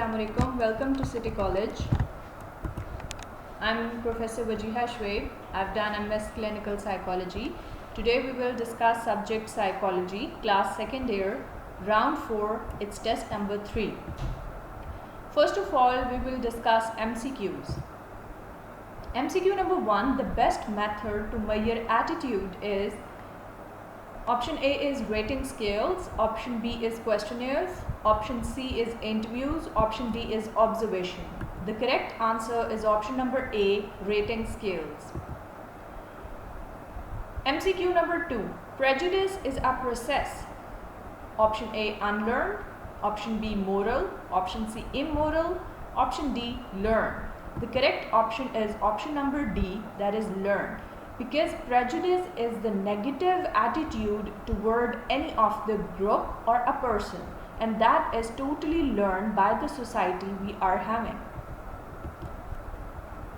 Assalamualaikum. Welcome to City College. I'm Professor Wajiha Shwaib. I've done MS Clinical Psychology. Today we will discuss subject psychology, class 2nd year, round 4, it's test number 3. First of all, we will discuss MCQs. MCQ number 1, the best method to measure attitude is option A is rating scales, option B is questionnaires, option C is interviews, option D is observation. The correct answer is option number A, rating scales. MCQ number 2, prejudice is a process. Option A, unlearned, option B, moral, option C, immoral, option D, learn. The correct option is option number D, that is learn. Because prejudice is the negative attitude toward any of the group or a person, and that is totally learned by the society we are having.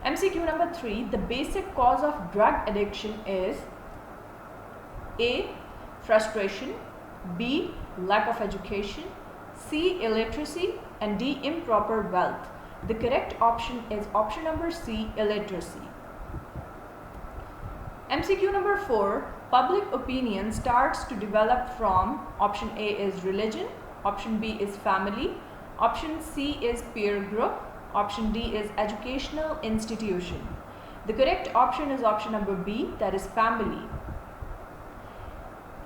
MCQ number 3, the basic cause of drug addiction is A, frustration, B, lack of education, C, illiteracy, and D, improper wealth. The correct option is option number C, illiteracy. MCQ number 4, public opinion starts to develop from option A is religion, option B is family, option C is peer group, option D is educational institution. The correct option is option number B, that is family.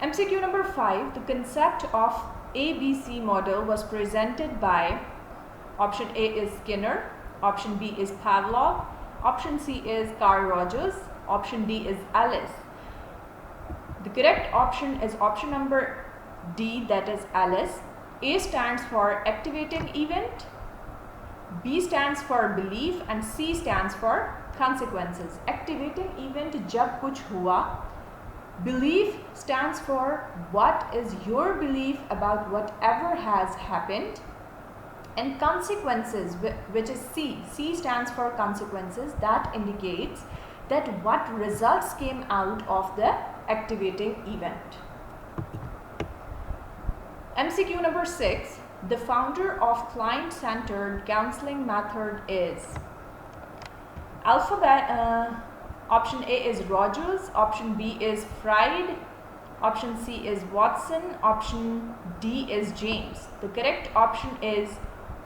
MCQ number 5, the concept of ABC model was presented by option A is Skinner, option B is Pavlov, option C is Carl Rogers, option D is Alice. The correct option is option number D, that is Alice. A stands for activating event, B stands for belief, and C stands for consequences. Activating event जब कुछ हुआ, belief stands for what is your belief about whatever has happened, and consequences, which is C. C stands for consequences, that indicates that what results came out of the activating event. MCQ number 6, the founder of client-centered counseling method is option A is Rogers, option B is Freud, option C is Watson, option D is James. The correct option is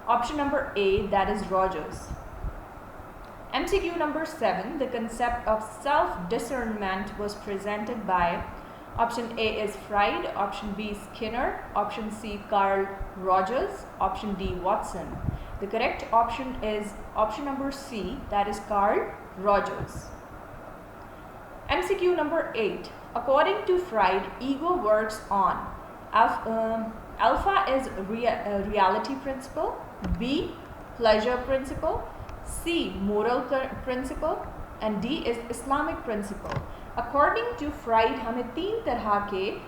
option number A, that is Rogers. MCQ number 7, the concept of self-discernment was presented by option A is Freud, option B Skinner, option C Carl Rogers, option D Watson. The correct option is option number C, that is Carl Rogers. MCQ number 8, according to Freud, ego works on alpha is reality principle, B pleasure principle, C moral principle, and D is Islamic principle. According to Freud, हमें 3 तरह के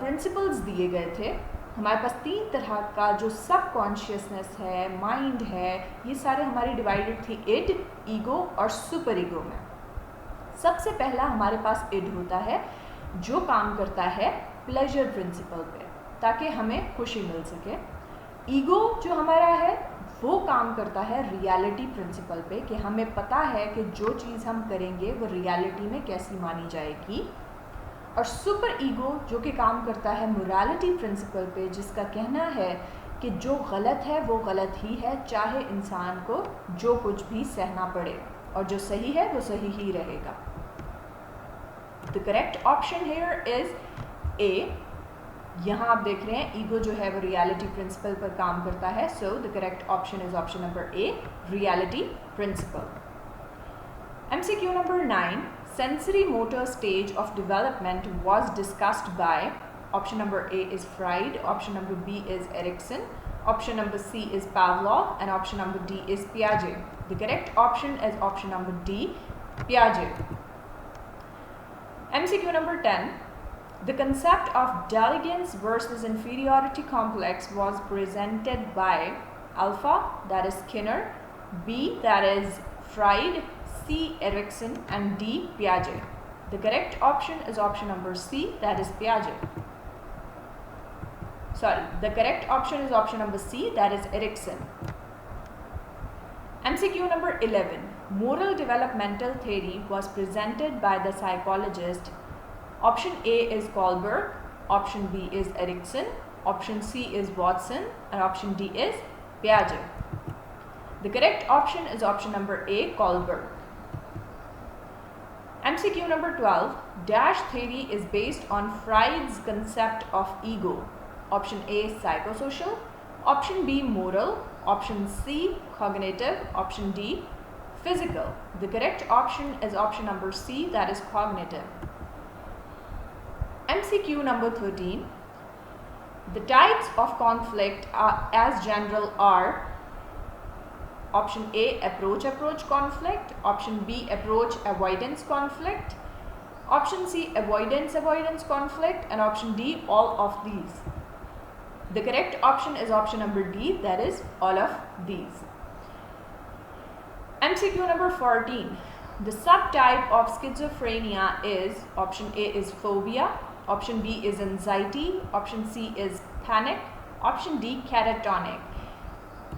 principles दिए गए थे. हमारे पास 3 तरह का जो subconsciousness है, mind है, ये सारे हमारे divided थे id, ego और super ego में. सबसे पहला हमारे पास id होता है जो काम करता है pleasure principle पे, ताकि हमें खुशी मिल सके. ईगो जो हमारा है वो काम करता है रियलिटी प्रिंसिपल पे, कि हमें पता है कि जो चीज़ हम करेंगे वो रियलिटी में कैसी मानी जाएगी. और सुपर ईगो जो कि काम करता है मोरालिटी प्रिंसिपल पे, जिसका कहना है कि जो गलत है वो गलत ही है, चाहे इंसान को जो कुछ भी सहना पड़े, और जो सही है वो सही ही रहेगा. The correct option here is a. यहाँ आप देख रहे हैं ईगो जो है वो रियलिटी प्रिंसिपल पर काम करता है. So the correct option is option number A, reality principle. MCQ number 9, sensory motor stage of development was discussed by option number A is Freud, option number B is Erikson, option number C is Pavlov, and option number D is Piaget. The correct option is option number D, Piaget. MCQ number 10, the concept of diligence versus inferiority complex was presented by alpha, that is Skinner, B, that is Freud, C, Erikson, and D, Piaget. The correct option is option number C, that is Piaget. The correct option is option number C, that is Erikson. MCQ number 11. Moral developmental theory was presented by the psychologist. Option A is Kohlberg, option B is Erikson, option C is Watson, and option D is Piaget. The correct option is option number A, Kohlberg. MCQ number 12. Dash theory is based on Freud's concept of ego. Option A, psychosocial, option B, moral, option C, cognitive, option D, physical. The correct option is option number C, that is cognitive. MCQ number 13. The types of conflict as general are option A, approach conflict, option B, approach avoidance conflict, option C, avoidance conflict, and option D, all of these. The correct option is option number D, that is all of these. MCQ number 14. The subtype of schizophrenia is option A is phobia, option B is anxiety, option C is panic, option D, catatonic.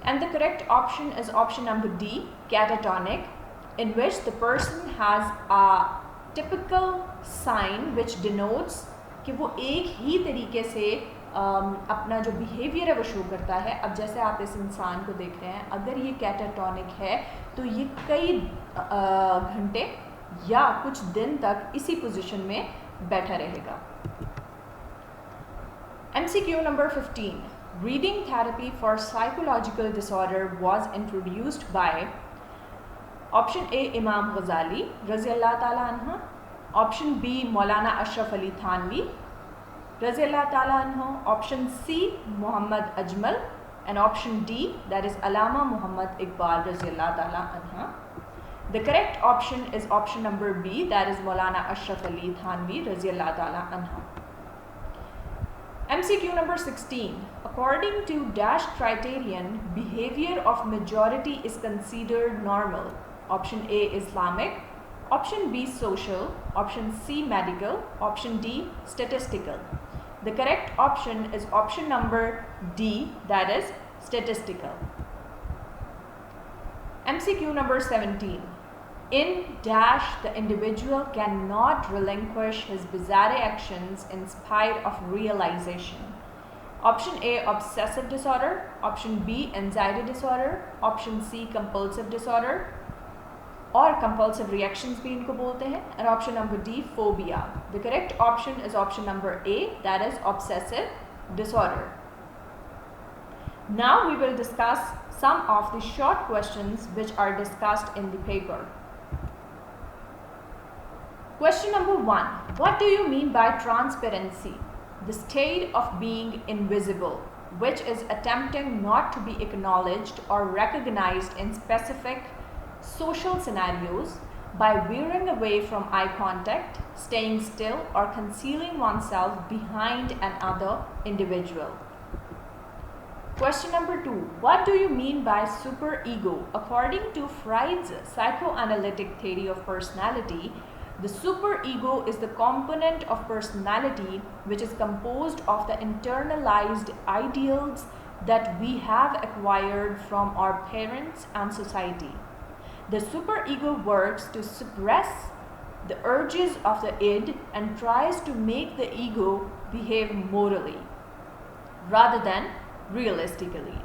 And the correct option is option number D, catatonic, in which the person has a typical sign which denotes कि वो एक ही तरीके से अपना जो behaviour है वो show करता है. अब जैसे आप इस इंसान को देख रहे हैं, अगर ये कैटाटोनिक है तो ये कई घंटे या कुछ दिन तक इसी पोजीशन में बैठा रहेगा. MCQ number 15. Reading therapy for psychological disorder was introduced by option A, Imam Ghazali Raziyallahu Ta'ala Anhu, option B, Maulana Ashraf Ali Thanvi Raziyallahu Ta'ala Anhu, option C, Muhammad Ajmal, and option D, that is Allama Muhammad Iqbal Raziyallahu Ta'ala Anhu. The correct option is option number B, that is Maulana Ashraf Ali Thanvi Raziyallahu Ta'ala Anhu. MCQ number 16. According to dash criterion, behavior of majority is considered normal. Option A, Islamic, option B, social, option C, medical, option D, statistical. The correct option is option number D, that is statistical. MCQ number 17. In dash, the individual cannot relinquish his bizarre actions in spite of realization. Option A, obsessive disorder, option B, anxiety disorder, option C, compulsive disorder, और compulsive reactions भी इनको बोलते हैं, and option number D, phobia. The correct option is option number A, that is obsessive disorder. Now we will discuss some of the short questions which are discussed in the paper. Question number 1. What do you mean by transparency? The state of being invisible, which is attempting not to be acknowledged or recognized in specific social scenarios by veering away from eye contact, staying still, or concealing oneself behind another individual. Question number 2. What do you mean by superego? According to Freud's psychoanalytic theory of personality, the superego is the component of personality which is composed of the internalized ideals that we have acquired from our parents and society. The superego works to suppress the urges of the id and tries to make the ego behave morally rather than realistically.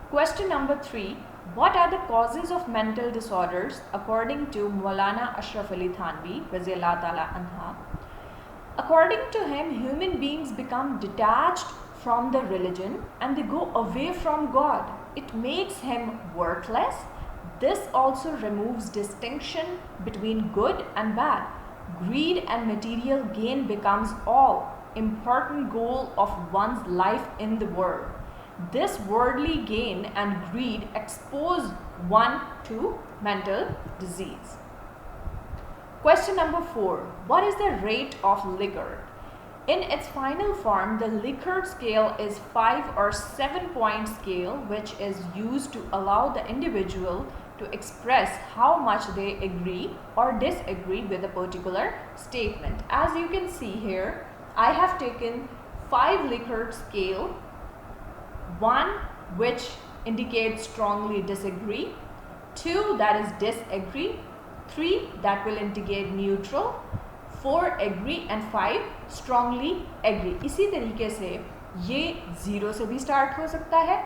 Question number 3. What are the causes of mental disorders according to Maulana Ashraf Ali Thanvi Raziyallahu Ta'ala Anha? According to him, human beings become detached from the religion and they go away from God. It makes him worthless. This also removes distinction between good and bad. Greed and material gain becomes all important goal of one's life in the world. This worldly gain and greed expose one to mental disease. Question number 4. What is the rate of Likert? In its final form, the Likert scale is 5 or 7 point scale which is used to allow the individual to express how much they agree or disagree with a particular statement. As you can see here, I have taken 5 Likert scale, one which indicates strongly disagree, 2 that is disagree, 3 that will indicate neutral, 4 agree and 5 strongly agree. इसी तरीके से ये 0 से भी start हो सकता है.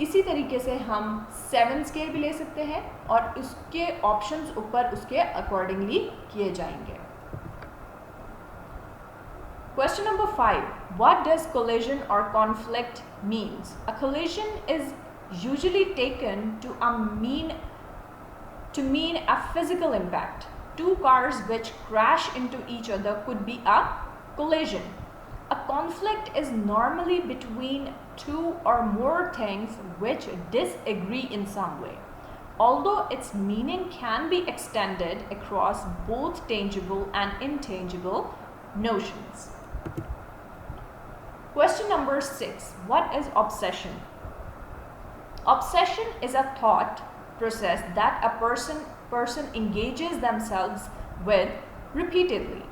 इसी तरीके से हम 7 स्केल भी ले सकते हैं और उसके ऑप्शंस ऊपर उसके अकॉर्डिंगली किए जाएंगे. Question number 5. What does collision or conflict means? A collision is usually taken to mean a physical impact. Two cars which crash into each other could be a collision. A conflict is normally between two or more things which disagree in some way, although its meaning can be extended across both tangible and intangible notions. Question number 6. What is obsession? Obsession is a thought process that a person engages themselves with repeatedly.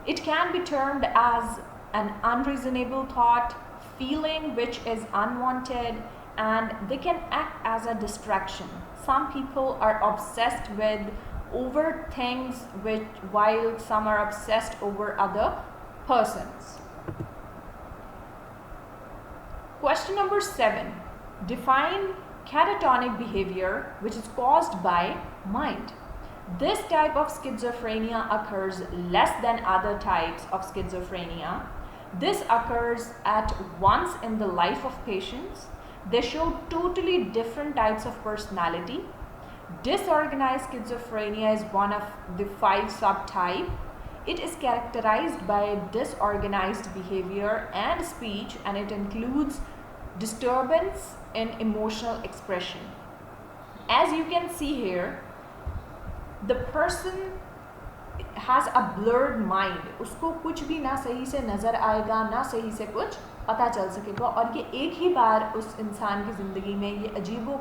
It can be termed as an unreasonable thought, feeling which is unwanted, and they can act as a distraction. Some people are obsessed over things while some are obsessed over other persons. Question number 7. Define catatonic behavior which is caused by mind. This type of schizophrenia occurs less than other types of schizophrenia. This occurs at once in the life of patients. They show totally different types of personality. Disorganized schizophrenia is one of the 5 subtypes. It is characterized by disorganized behavior and speech, and it includes disturbance in emotional expression. As you can see here, the person has a blurred mind. उसको कुछ भी ना सही से नज़र आएगा, ना सही से कुछ पता चल सकेगा, और ये एक ही बार उस इंसान की ज़िंदगी में ये अजीब व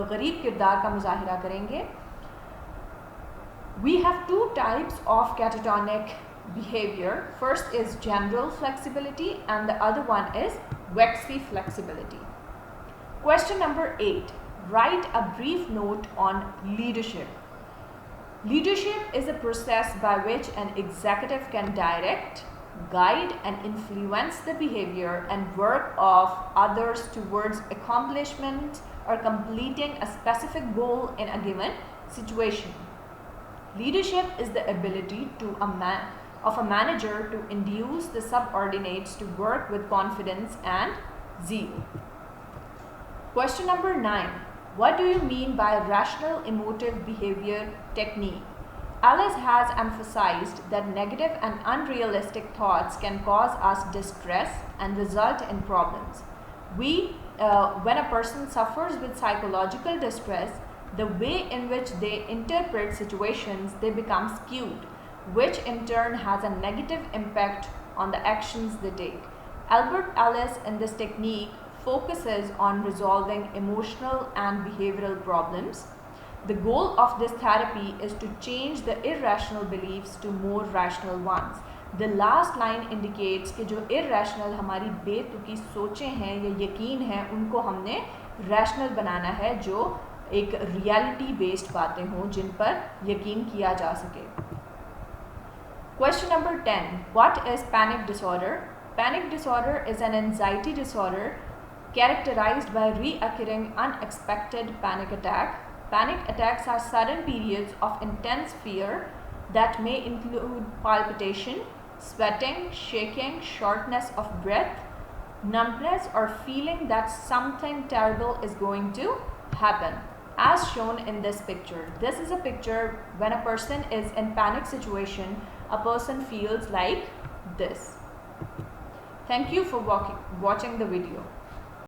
गरीब किरदार का मुजाहिरा करेंगे. We have 2 types of catatonic behavior. First is general flexibility and the other one is waxy flexibility. Question number 8. Write a brief note on leadership. Leadership is a process by which an executive can direct, guide and influence the behavior and work of others towards accomplishment or completing a specific goal in a given situation. Leadership is the ability of a manager to induce the subordinates to work with confidence and zeal. Question number 9. What do you mean by rational emotive behavior technique? Alice has emphasized that negative and unrealistic thoughts can cause us distress and result in problems. When a person suffers with psychological distress, the way in which they interpret situations, they become skewed, which in turn has a negative impact on the actions they take. Albert Ellis in this technique focuses on resolving emotional and behavioral problems. The goal of this therapy is to change the irrational beliefs to more rational ones. The last line indicates कि जो irrational हमारी बेतुकी सोचें हैं या यकीन हैं, उनको हमने rational बनाना है, जो एक रियलिटी बेस्ड बातें हों जिन पर यकीन किया जा सके. Question number 10. What is panic disorder? Panic disorder is an anxiety disorder characterized by reoccurring unexpected panic attack. Panic attacks are sudden periods of intense fear that may include palpitation, sweating, shaking, shortness of breath, numbness, or feeling that something terrible is going to happen. As shown in this picture. This is a picture when a person is in panic situation, a person feels like this. Thank you for watching the video.